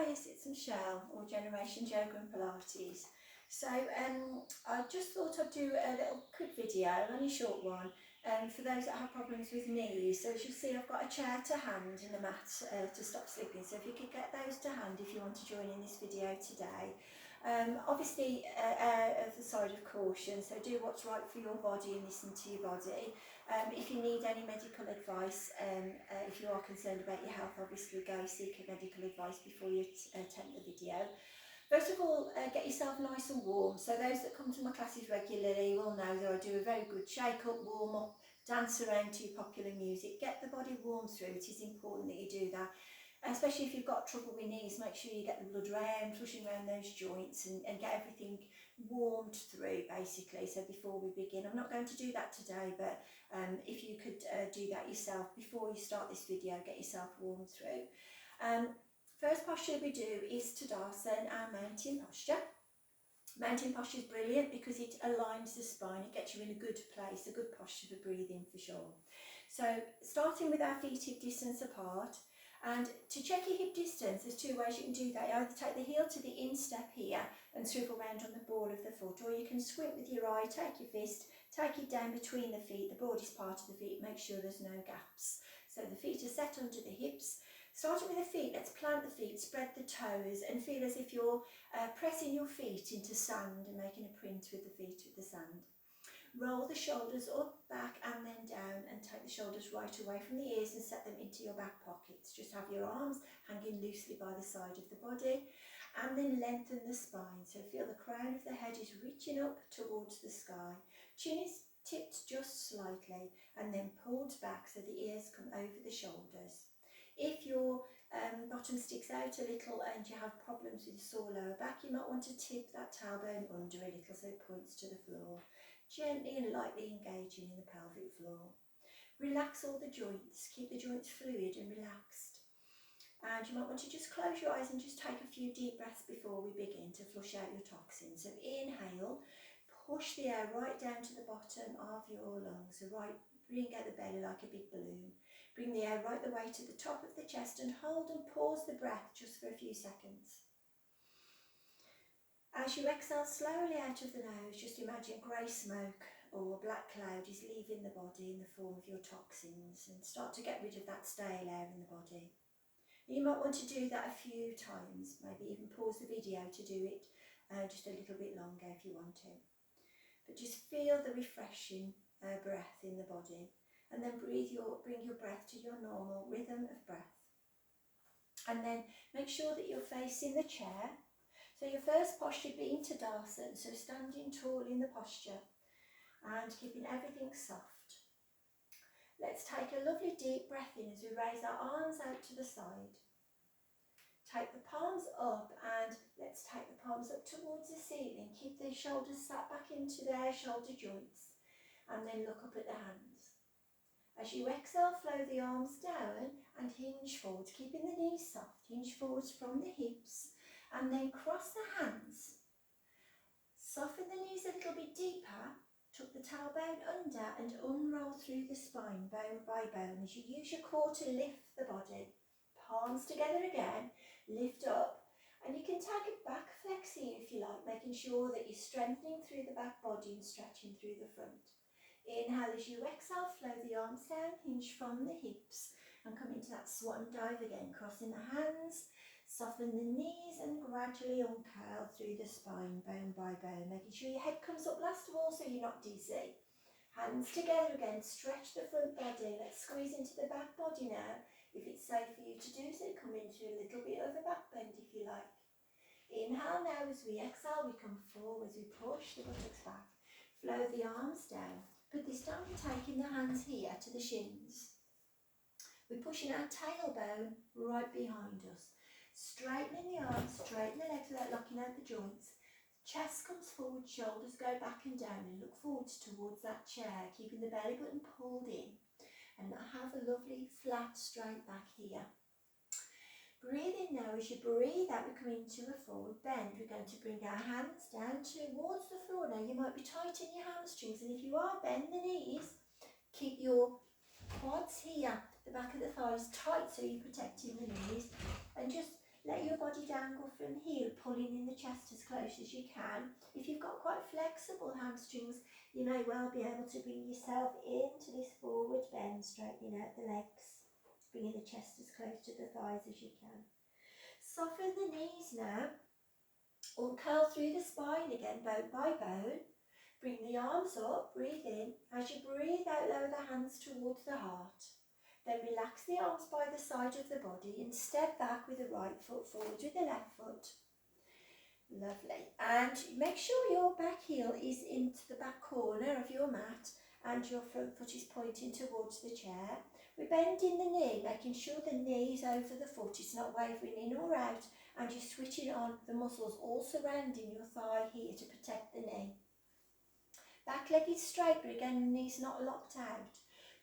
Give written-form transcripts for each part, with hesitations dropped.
yes, it's Michelle, or Generation Yoga and Pilates. So I just thought I'd do a little quick video, only a short one, for those that have problems with knees. So as you'll see, I've got a chair to hand and a mat to stop slipping. So if you could get those to hand if you want to join in this video today. Obviously, as a side of caution, so do what's right for your body and listen to your body. If you need any medical advice, if you are concerned about your health, obviously go seek medical advice before you attempt the video. First of all, get yourself nice and warm. So those that come to my classes regularly will know that I do a very good shake-up, warm-up, dance around to popular music. Get the body warm through. It is important that you do that. Especially if you've got trouble with knees, make sure you get the blood round, flushing around those joints and get everything warmed through, basically. So before we begin, I'm not going to do that today, but if you could do that yourself before you start this video, get yourself warmed through. First posture we do is Tadasana, our mountain posture. Mountain posture is brilliant because it aligns the spine, it gets you in a good place, a good posture for breathing for sure. So starting with our feet hip distance apart, and to check your hip distance, there's two ways you can do that. You either take the heel to the instep here and swivel round on the ball of the foot, or you can squint with your eye, take your fist, take it down between the feet, the broadest part of the feet, make sure there's no gaps. So the feet are set under the hips. Starting with the feet, let's plant the feet, spread the toes and feel as if you're pressing your feet into sand and making a print with the feet with the sand. Roll the shoulders up, back and then down, and take the shoulders right away from the ears and set them into your back pockets. Just have your arms hanging loosely by the side of the body and then lengthen the spine. So feel the crown of the head is reaching up towards the sky. Chin is tipped just slightly and then pulled back so the ears come over the shoulders. If your bottom sticks out a little and you have problems with a sore lower back, you might want to tip that tailbone under a little so it points to the floor. Gently and lightly engaging in the pelvic floor. Relax all the joints, keep the joints fluid and relaxed. And you might want to just close your eyes and just take a few deep breaths before we begin to flush out your toxins. So inhale, push the air right down to the bottom of your lungs, so right, bring out the belly like a big balloon. Bring the air right the way to the top of the chest and hold and pause the breath just for a few seconds. As you exhale slowly out of the nose, just imagine grey smoke or black cloud is leaving the body in the form of your toxins, and start to get rid of that stale air in the body. You might want to do that a few times, maybe even pause the video to do it just a little bit longer if you want to. But just feel the refreshing breath in the body, and then bring your breath to your normal rhythm of breath. And then make sure that you're facing the chair. So your first posture being Tadasana, so standing tall in the posture and keeping everything soft. Let's take a lovely deep breath in as we raise our arms out to the side. Take the palms up and let's take the palms up towards the ceiling. Keep the shoulders sat back into their shoulder joints and then look up at the hands. As you exhale, flow the arms down and hinge forward, keeping the knees soft. Hinge forwards from the hips. And then cross the hands, soften the knees a little bit deeper, tuck the tailbone under and unroll through the spine, bone by bone, as you use your core to lift the body. Palms together again, lift up, and you can take a back flex here if you like, making sure that you're strengthening through the back body and stretching through the front. Inhale as you exhale, flow the arms down, hinge from the hips, and come into that swan dive again, crossing the hands. Soften the knees and gradually uncurl through the spine, bone by bone, making sure your head comes up last of all so you're not dizzy. Hands together again, stretch the front body. Let's squeeze into the back body now. If it's safe for you to do so, come into a little bit of a back bend if you like. Inhale now as we exhale, we come forward, we push the buttocks back. Flow the arms down, but this time we're taking the hands here to the shins. We're pushing our tailbone right behind us. Straightening the arms, straighten the legs without locking out the joints. Chest comes forward, shoulders go back and down and look forwards towards that chair, keeping the belly button pulled in. And have a lovely flat straight back here. Breathe in now. As you breathe out, we come into a forward bend. We're going to bring our hands down towards the floor. Now you might be tightening your hamstrings, and if you are, bend the knees. Keep your quads here, the back of the thighs tight so you're protecting the knees, and just let your body dangle from here, pulling in the chest as close as you can. If you've got quite flexible hamstrings, you may well be able to bring yourself into this forward bend, straightening out the legs, bringing the chest as close to the thighs as you can. Soften the knees now, or curl through the spine again, bone by bone. Bring the arms up, breathe in. As you breathe out, lower the hands towards the heart. Then relax the arms by the side of the body and step back with the right foot forward with the left foot. Lovely. And make sure your back heel is into the back corner of your mat and your front foot is pointing towards the chair. We're bending the knee, making sure the knee is over the foot, it's not wavering in or out, and you're switching on the muscles all surrounding your thigh here to protect the knee. Back leg is straight, but again, the knee's not locked out.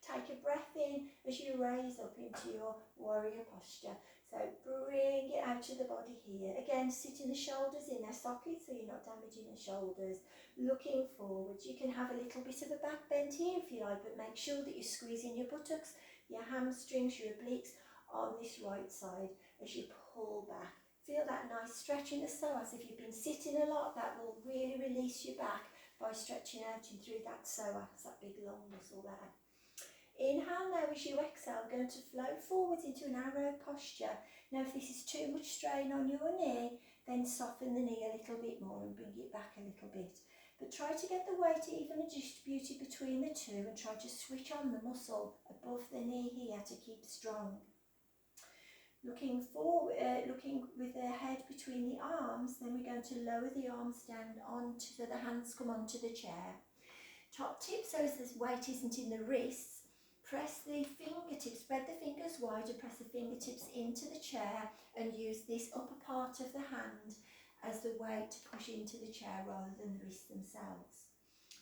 Take a breath in as you raise up into your warrior posture. So bring it out to the body here. Again, sitting the shoulders in their sockets so you're not damaging the shoulders. Looking forwards. You can have a little bit of a back bend here if you like, but make sure that you're squeezing your buttocks, your hamstrings, your obliques on this right side as you pull back. Feel that nice stretch in the psoas. If you've been sitting a lot, that will really release your back by stretching out and through that psoas, that big long muscle there. Inhale now as you exhale, going to float forwards into an arrow posture. Now if this is too much strain on your knee, then soften the knee a little bit more and bring it back a little bit. But try to get the weight evenly distributed between the two and try to switch on the muscle above the knee here to keep strong. Looking forward, looking with the head between the arms, then we're going to lower the arms down onto, so the hands come onto the chair. Top tip, so as the weight isn't in the wrists, press the fingertips, spread the fingers wide and press the fingertips into the chair and use this upper part of the hand as the weight to push into the chair rather than the wrists themselves.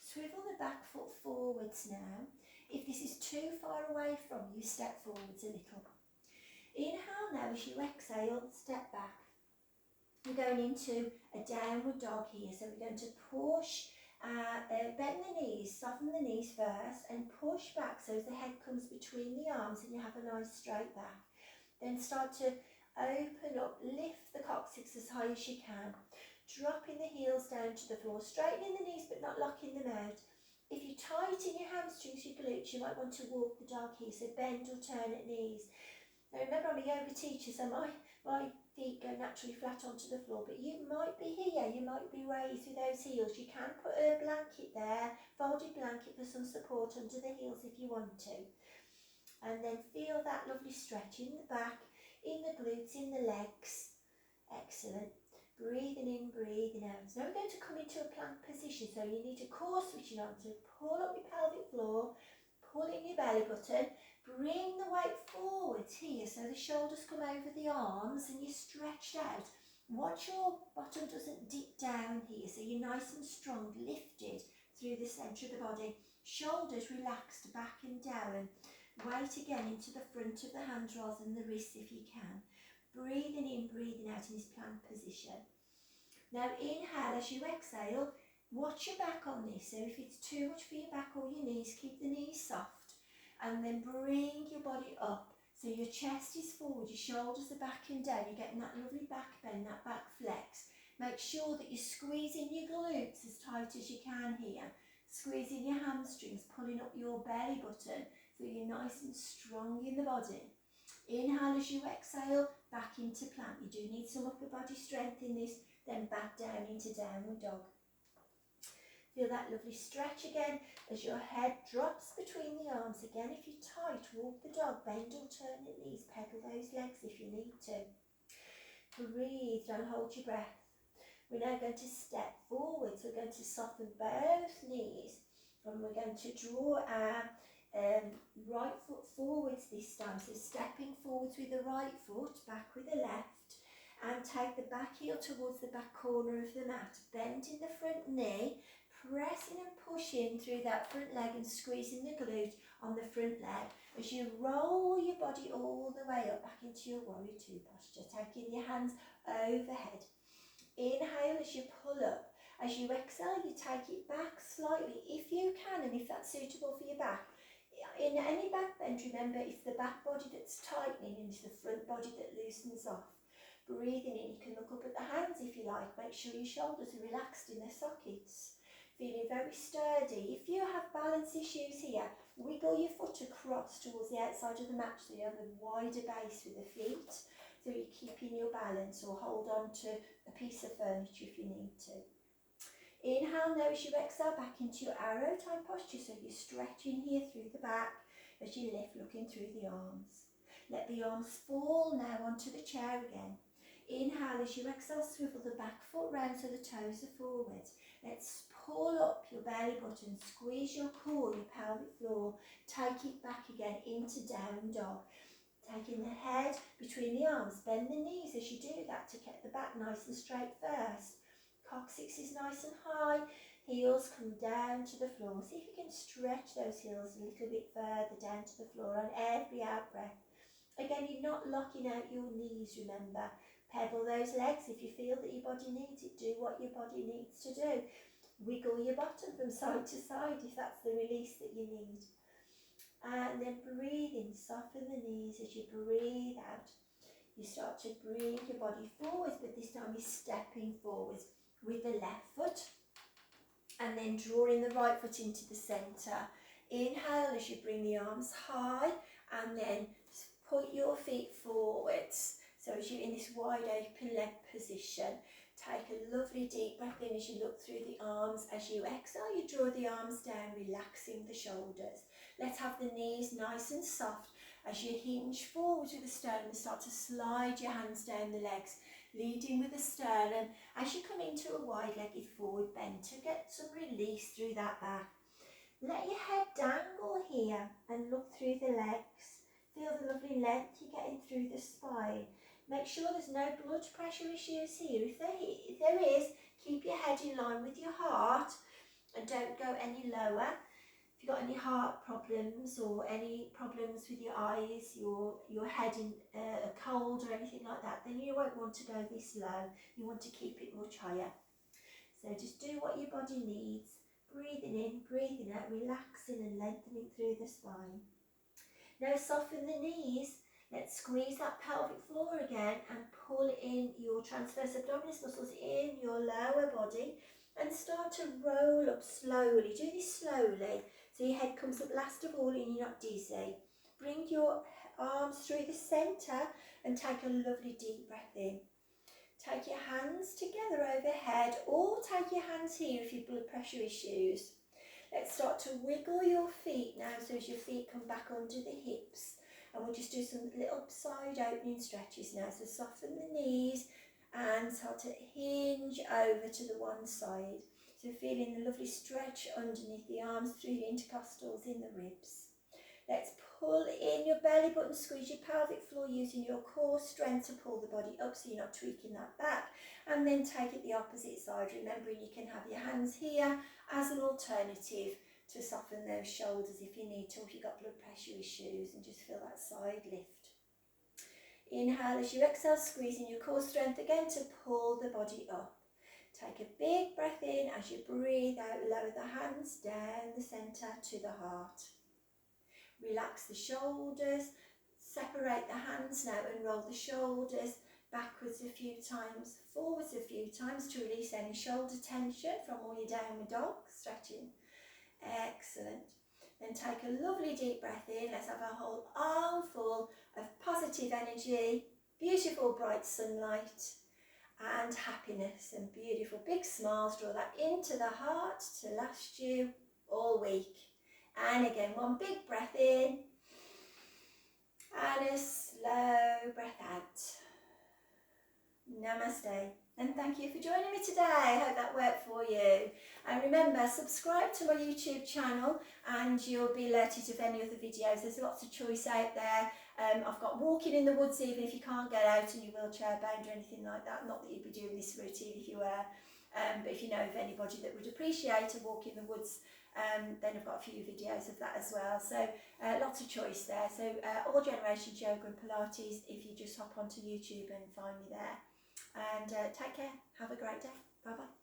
Swivel the back foot forwards now. If this is too far away from you, step forwards a little. Inhale now as you exhale, step back. We're going into a downward dog here, so we're going to push. Bend the knees, soften the knees first and push back so as the head comes between the arms and you have a nice straight back. Then start to open up, lift the coccyx as high as you can, dropping the heels down to the floor, straightening the knees but not locking them out. If you tighten your hamstrings, your glutes, you might want to walk the dog here, so bend or turn at knees. Now remember, I'm a yoga teacher, so my feet go naturally flat onto the floor, but you might be here, you might be raised with those heels. You can put a blanket there, folded blanket for some support under the heels if you want to. And then feel that lovely stretch in the back, in the glutes, in the legs. Excellent. Breathing in, breathing out. So now we're going to come into a plank position, so you need a core switching on, so pull up your pelvic floor, pull in your belly button. Bring the weight forwards here so the shoulders come over the arms and you're stretched out. Watch your bottom doesn't dip down here, so you're nice and strong, lifted through the centre of the body. Shoulders relaxed back and down. Weight again into the front of the hands rather than the wrists if you can. Breathing in, breathing out in this plank position. Now inhale as you exhale. Watch your back on this, so if it's too much for your back or your knees, keep the knees soft. And then bring your body up, so your chest is forward, your shoulders are back and down, you're getting that lovely back bend, that back flex. Make sure that you're squeezing your glutes as tight as you can here, squeezing your hamstrings, pulling up your belly button, so you're nice and strong in the body. Inhale as you exhale, back into plank. You do need some upper body strength in this, then back down into downward dog. Feel that lovely stretch again as your head drops between the arms. Again, if you're tight, walk the dog, bend or turn at knees, pedal those legs if you need to. Breathe, don't hold your breath. We're now going to step forwards. We're going to soften both knees and we're going to draw our right foot forwards this time. So stepping forwards with the right foot, back with the left, and take the back heel towards the back corner of the mat. Bending the front knee, pressing and pushing through that front leg and squeezing the glute on the front leg as you roll your body all the way up back into your warrior two posture, taking your hands overhead. Inhale as you pull up. As you exhale, you take it back slightly if you can and if that's suitable for your back. In any back bend, remember it's the back body that's tightening and it's the front body that loosens off. Breathing in, you can look up at the hands if you like. Make sure your shoulders are relaxed in their sockets. Feeling very sturdy. If you have balance issues here, wiggle your foot across towards the outside of the mat so you have a wider base with the feet, so you're keeping your balance, or hold on to a piece of furniture if you need to. Inhale now as you exhale back into your arrow type posture, so you're stretching here through the back as you lift, looking through the arms. Let the arms fall now onto the chair again. Inhale as you exhale, swivel the back foot round so the toes are forward. Let's pull up your belly button, squeeze your core, your pelvic floor, take it back again into down dog. Taking the head between the arms, bend the knees as you do that to get the back nice and straight first. Coccyx is nice and high, heels come down to the floor. See if you can stretch those heels a little bit further down to the floor on every out breath. Again, you're not locking out your knees, remember. Pedal those legs if you feel that your body needs it. Do what your body needs to do. Wiggle your bottom from side to side if that's the release that you need. And then breathe in, soften the knees as you breathe out. You start to bring your body forwards, but this time you're stepping forwards with the left foot and then drawing the right foot into the centre. Inhale as you bring the arms high and then put your feet forwards. So as you're in this wide open leg position, take a lovely deep breath in as you look through the arms. As you exhale, you draw the arms down, relaxing the shoulders. Let's have the knees nice and soft as you hinge forwards with the sternum and start to slide your hands down the legs, leading with the sternum as you come into a wide-legged forward bend to get some release through that back. Let your head dangle here and look through the legs. Feel the lovely length you're getting through the spine. Make sure there's no blood pressure issues here. If there is, keep your head in line with your heart and don't go any lower. If you've got any heart problems or any problems with your eyes, your head in a cold or anything like that, then you won't want to go this low. You want to keep it much higher. So just do what your body needs. Breathing in, breathing out, relaxing and lengthening through the spine. Now soften the knees. Let's squeeze that pelvic floor again and pull in your transverse abdominis muscles in your lower body and start to roll up slowly. Do this slowly so your head comes up last of all and you're not dizzy. Bring your arms through the centre and take a lovely deep breath in. Take your hands together overhead, or take your hands here if you've blood pressure issues. Let's start to wiggle your feet now, so as your feet come back under the hips. And we'll just do some little side opening stretches now. So soften the knees and start to hinge over to the one side. So feeling the lovely stretch underneath the arms through the intercostals in the ribs. Let's pull in your belly button, squeeze your pelvic floor using your core strength to pull the body up so you're not tweaking that back. And then take it the opposite side, remembering you can have your hands here as an alternative to soften those shoulders if you need to, or if you've got blood pressure issues, and just feel that side lift. Inhale as you exhale, squeezing your core strength again to pull the body up. Take a big breath in. As you breathe out, lower the hands down the centre to the heart. Relax the shoulders, separate the hands now and roll the shoulders backwards a few times, forwards a few times to release any shoulder tension from all your downward dog, stretching. Excellent. Then take a lovely deep breath in. Let's have a whole arm full of positive energy, beautiful bright sunlight and happiness and beautiful big smiles. Draw that into the heart to last you all week. And again, one big breath in and a slow breath out. Namaste. And thank you for joining me today. I hope that worked for you. And remember, subscribe to my YouTube channel and you'll be alerted of any other videos. There's lots of choice out there. I've got walking in the woods even if you can't get out and you're wheelchair bound or anything like that. Not that you'd be doing this routine if you were. But if you know of anybody that would appreciate a walk in the woods, then I've got a few videos of that as well. So lots of choice there. So All Generations Yoga and Pilates if you just hop onto YouTube and find me there. And take care. Have a great day. Bye bye.